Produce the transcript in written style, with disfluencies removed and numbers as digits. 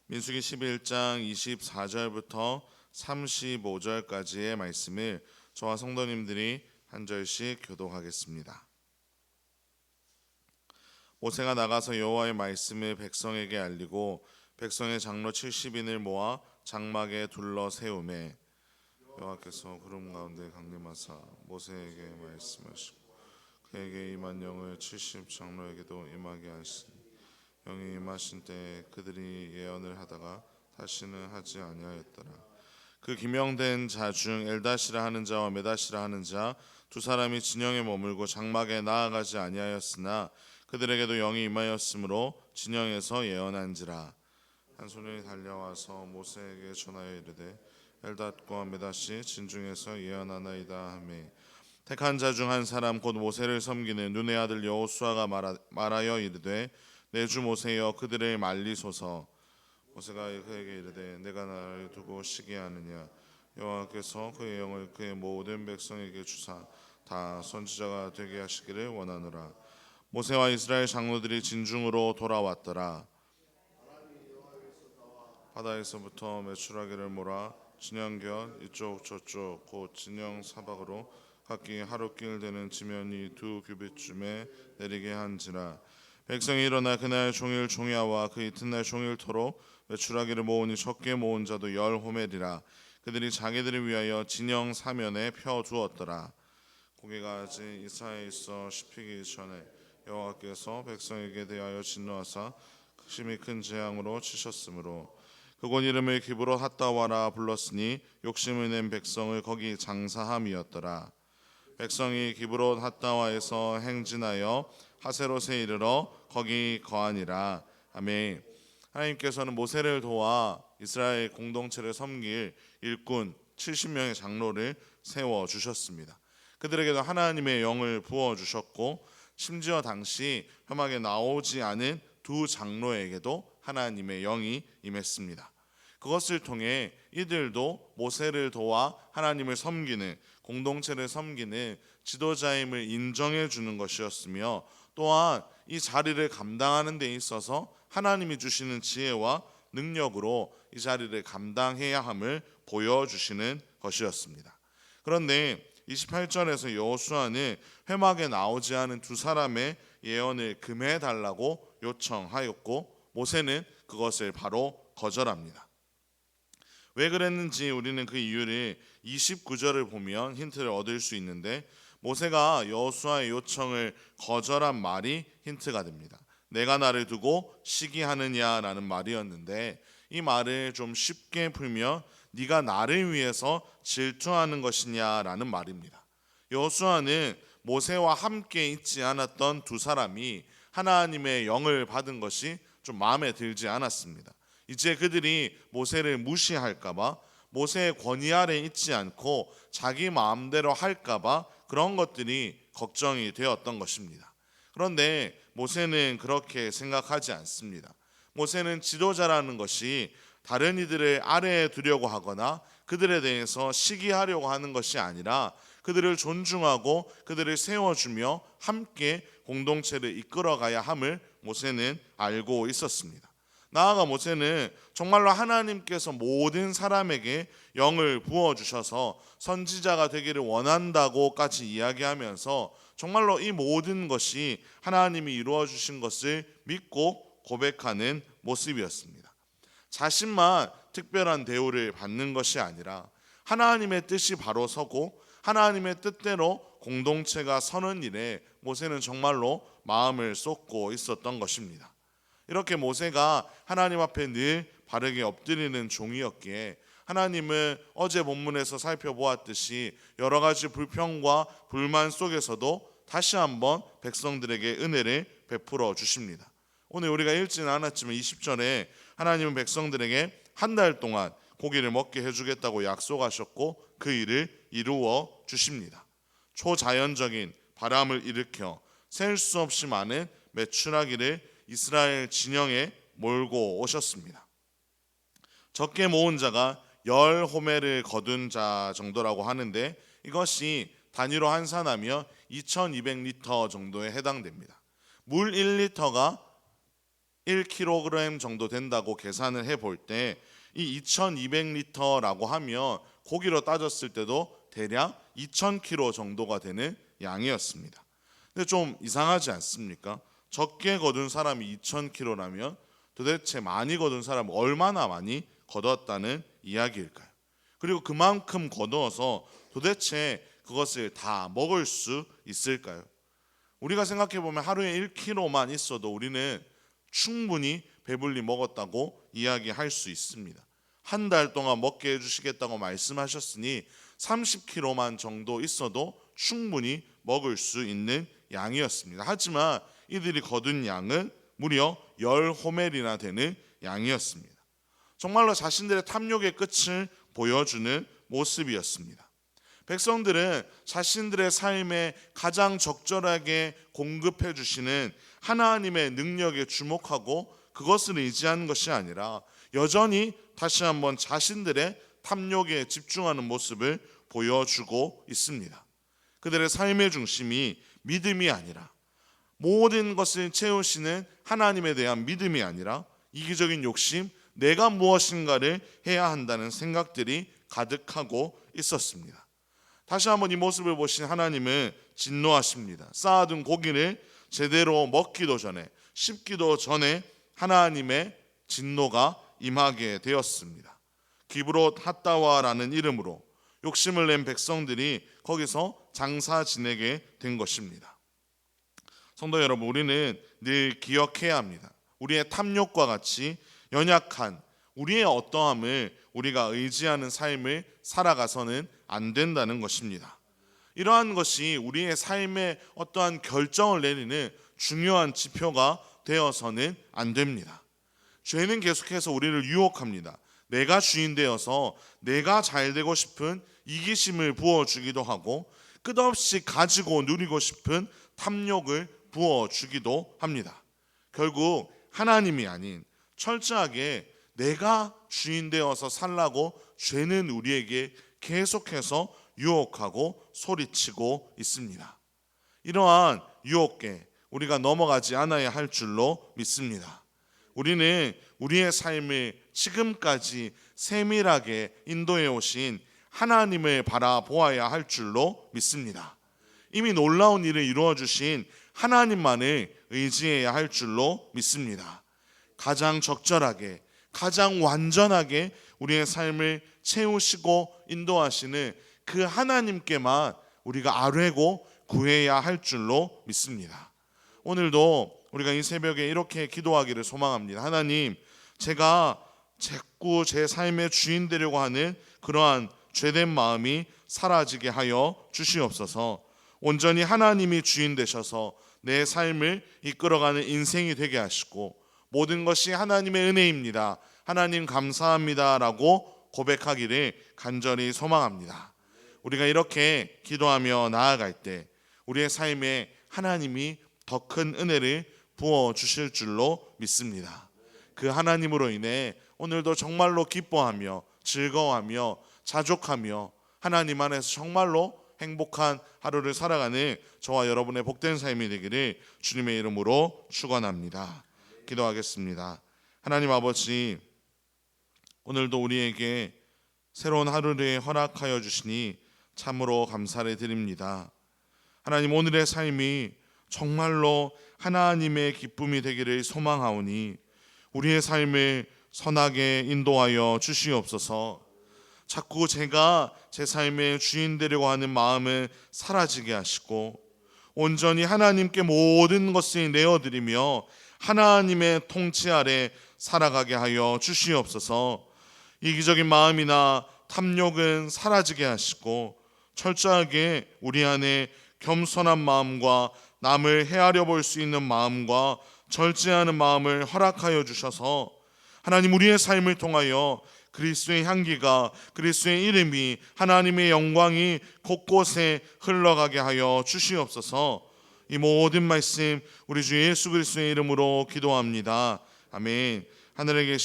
민수기 11장 24절부터 35절까지의 말씀을 저와 성도님들이 한 절씩 교독하겠습니다. 모세가 나가서 여호와의 말씀을 백성에게 알리고 백성의 장로 70인을 모아 장막에 둘러 세우매 여호와께서 구름 가운데 강림하사 모세에게 말씀하시고 그에게 임한 영을 70 장로에게도 임하게 하시니 영이 임하신 때에 그들이 예언을 하다가 다시는 하지 아니하였더라. 그 기명된 자 중 엘다시라 하는 자와 메다시라 하는 자 두 사람이 진영에 머물고 장막에 나아가지 아니하였으나 그들에게도 영이 임하였으므로 진영에서 예언한지라. 한 소년이 달려와서 모세에게 전하여 이르되 엘닷과 메다시 진중에서 예언하나이다 하매 택한 자 중 한 사람 곧 모세를 섬기는 눈의 아들 여호수아가 말하여 이르되 내 주 모세여 그들을 말리소서. 모세가 그에게 이르되 내가 나를 두고 시기하느냐. 여호와께서 그의 영을 그의 모든 백성에게 주사 다 선지자가 되게 하시기를 원하노라. 모세와 이스라엘 장로들이 진중으로 돌아왔더라. 바다에서부터 메추라기를 몰아 진영곁 이쪽 저쪽 곧 진영 사박으로 각기 하루길 되는 지면이 2규빗쯤에 내리게 한지라. 백성이 일어나 그날 종일 종야와 그 이튿날 종일토록 메추라기를 모으니 적게 모은 자도 10호멜이라. 그들이 자기들을 위하여 진영 사면에 펴 두었더라. 고기가 아직 이사에 있어 씹히기 전에 여호와께서 백성에게 대하여 진노하사 심히 큰 재앙으로 치셨으므로 그곳 이름을 기브롯 핫다와라 불렀으니 욕심을 낸 백성을 거기 장사함이었더라. 백성이 기브롯 핫다와에서 행진하여 하세롯에 이르러 거기 거하니라. 아멘. 하나님께서는 모세를 도와 이스라엘 공동체를 섬길 일꾼 70명의 장로를 세워 주셨습니다. 그들에게도 하나님의 영을 부어 주셨고 심지어 당시 회막에 나오지 않은 두 장로에게도 하나님의 영이 임했습니다. 그것을 통해 이들도 모세를 도와 하나님을 섬기는 공동체를 섬기는 지도자임을 인정해 주는 것이었으며 또한 이 자리를 감당하는 데 있어서 하나님이 주시는 지혜와 능력으로 이 자리를 감당해야 함을 보여주시는 것이었습니다. 그런데 28절에서 여호수아는 회막에 나오지 않은 두 사람의 예언을 금해달라고 요청하였고 모세는 그것을 바로 거절합니다. 왜 그랬는지 우리는 그 이유를 29절을 보면 힌트를 얻을 수 있는데 모세가 여호수아의 요청을 거절한 말이 힌트가 됩니다. 내가 나를 두고 시기하느냐라는 말이었는데 이 말을 좀 쉽게 풀면 네가 나를 위해서 질투하는 것이냐라는 말입니다. 여호수아는 모세와 함께 있지 않았던 두 사람이 하나님의 영을 받은 것이 좀 마음에 들지 않았습니다. 이제 그들이 모세를 무시할까봐 모세의 권위 아래 있지 않고 자기 마음대로 할까봐 그런 것들이 걱정이 되었던 것입니다. 그런데 모세는 그렇게 생각하지 않습니다. 모세는 지도자라는 것이 다른 이들을 아래에 두려고 하거나 그들에 대해서 시기하려고 하는 것이 아니라 그들을 존중하고 그들을 세워주며 함께 공동체를 이끌어가야 함을 모세는 알고 있었습니다. 나아가 모세는 정말로 하나님께서 모든 사람에게 영을 부어주셔서 선지자가 되기를 원한다고까지 이야기하면서 정말로 이 모든 것이 하나님이 이루어 주신 것을 믿고 고백하는 모습이었습니다. 자신만 특별한 대우를 받는 것이 아니라 하나님의 뜻이 바로 서고 하나님의 뜻대로 공동체가 서는 일에 모세는 정말로 마음을 쏟고 있었던 것입니다. 이렇게 모세가 하나님 앞에 늘 바르게 엎드리는 종이었기에 하나님은 어제 본문에서 살펴보았듯이 여러 가지 불평과 불만 속에서도 다시 한번 백성들에게 은혜를 베풀어 주십니다. 오늘 우리가 읽지는 않았지만 20절에 하나님은 백성들에게 한 달 동안 고기를 먹게 해주겠다고 약속하셨고 그 일을 이루어 주십니다. 초자연적인 바람을 일으켜 셀 수 없이 많은 메추라기를 이스라엘 진영에 몰고 오셨습니다. 적게 모은 자가 10호멜을 거둔 자 정도라고 하는데 이것이 단위로 환산하며 2200리터 정도에 해당됩니다. 물 1리터가 1kg 정도 된다고 계산을 해볼 때 이 2200리터라고 하면 고기로 따졌을 때도 대략 2000kg 정도가 되는 양이었습니다. 근데 좀 이상하지 않습니까? 적게 거둔 사람이 2000kg라면 도대체 많이 거둔 사람은 얼마나 많이 거두었다는 이야기일까요? 그리고 그만큼 거두어서 도대체 그것을 다 먹을 수 있을까요? 우리가 생각해 보면 하루에 1kg만 있어도 우리는 충분히 배불리 먹었다고 이야기할 수 있습니다. 한 달 동안 먹게 해주시겠다고 말씀하셨으니 30kg만 정도 있어도 충분히 먹을 수 있는 양이었습니다. 하지만 이들이 거둔 양은 무려 10호멜이나 되는 양이었습니다. 정말로 자신들의 탐욕의 끝을 보여주는 모습이었습니다. 백성들은 자신들의 삶에 가장 적절하게 공급해 주시는 하나님의 능력에 주목하고 그것을 의지하는 것이 아니라 여전히 다시 한번 자신들의 탐욕에 집중하는 모습을 보여주고 있습니다. 그들의 삶의 중심이 믿음이 아니라, 모든 것을 채우시는 하나님에 대한 믿음이 아니라 이기적인 욕심, 내가 무엇인가를 해야 한다는 생각들이 가득하고 있었습니다. 다시 한번 이 모습을 보신 하나님은 진노하십니다. 쌓아둔 고기를 제대로 먹기도 전에, 씹기도 전에 하나님의 진노가 임하게 되었습니다. 기브롯 핫다와라는 이름으로 욕심을 낸 백성들이 거기서 장사 지내게 된 것입니다. 성도 여러분, 우리는 늘 기억해야 합니다. 우리의 탐욕과 같이 연약한 우리의 어떠함을 우리가 의지하는 삶을 살아가서는 안 된다는 것입니다. 이러한 것이 우리의 삶에 어떠한 결정을 내리는 중요한 지표가 되어서는 안 됩니다. 죄는 계속해서 우리를 유혹합니다. 내가 주인 되어서 내가 잘 되고 싶은 이기심을 부어주기도 하고 끝없이 가지고 누리고 싶은 탐욕을 부어주기도 합니다. 결국 하나님이 아닌 철저하게 내가 주인 되어서 살라고 죄는 우리에게 계속해서 유혹하고 소리치고 있습니다. 이러한 유혹에 우리가 넘어가지 않아야 할 줄로 믿습니다. 우리는 우리의 삶을 지금까지 세밀하게 인도해 오신 하나님을 바라보아야 할 줄로 믿습니다. 이미 놀라운 일을 이루어 주신 하나님만을 의지해야 할 줄로 믿습니다. 가장 적절하게, 가장 완전하게 우리의 삶을 채우시고 인도하시는 그 하나님께만 우리가 아뢰고 구해야 할 줄로 믿습니다. 오늘도 우리가 이 새벽에 이렇게 기도하기를 소망합니다. 하나님, 제가 자꾸 제 삶의 주인 되려고 하는 그러한 죄된 마음이 사라지게 하여 주시옵소서. 온전히 하나님이 주인 되셔서 내 삶을 이끌어가는 인생이 되게 하시고 모든 것이 하나님의 은혜입니다, 하나님 감사합니다 라고 고백하기를 간절히 소망합니다. 우리가 이렇게 기도하며 나아갈 때 우리의 삶에 하나님이 더 큰 은혜를 부어주실 줄로 믿습니다. 그 하나님으로 인해 오늘도 정말로 기뻐하며 즐거워하며 자족하며 하나님 안에서 정말로 행복한 하루를 살아가는 저와 여러분의 복된 삶이 되기를 주님의 이름으로 축원합니다. 기도하겠습니다. 하나님 아버지, 오늘도 우리에게 새로운 하루를 허락하여 주시니 참으로 감사를 드립니다. 하나님, 오늘의 삶이 정말로 하나님의 기쁨이 되기를 소망하오니 우리의 삶을 선하게 인도하여 주시옵소서. 자꾸 제가 제 삶의 주인 되려고 하는 마음을 사라지게 하시고 온전히 하나님께 모든 것을 내어드리며 하나님의 통치 아래 살아가게 하여 주시옵소서. 이기적인 마음이나 탐욕은 사라지게 하시고 철저하게 우리 안에 겸손한 마음과 남을 헤아려 볼 수 있는 마음과 절제하는 마음을 허락하여 주셔서 하나님, 우리의 삶을 통하여 그리스도의 향기가, 그리스도의 이름이, 하나님의 영광이 곳곳에 흘러가게 하여 주시옵소서. 이 모든 말씀 우리 주 예수 그리스도의 이름으로 기도합니다. 아멘. 하늘에 계신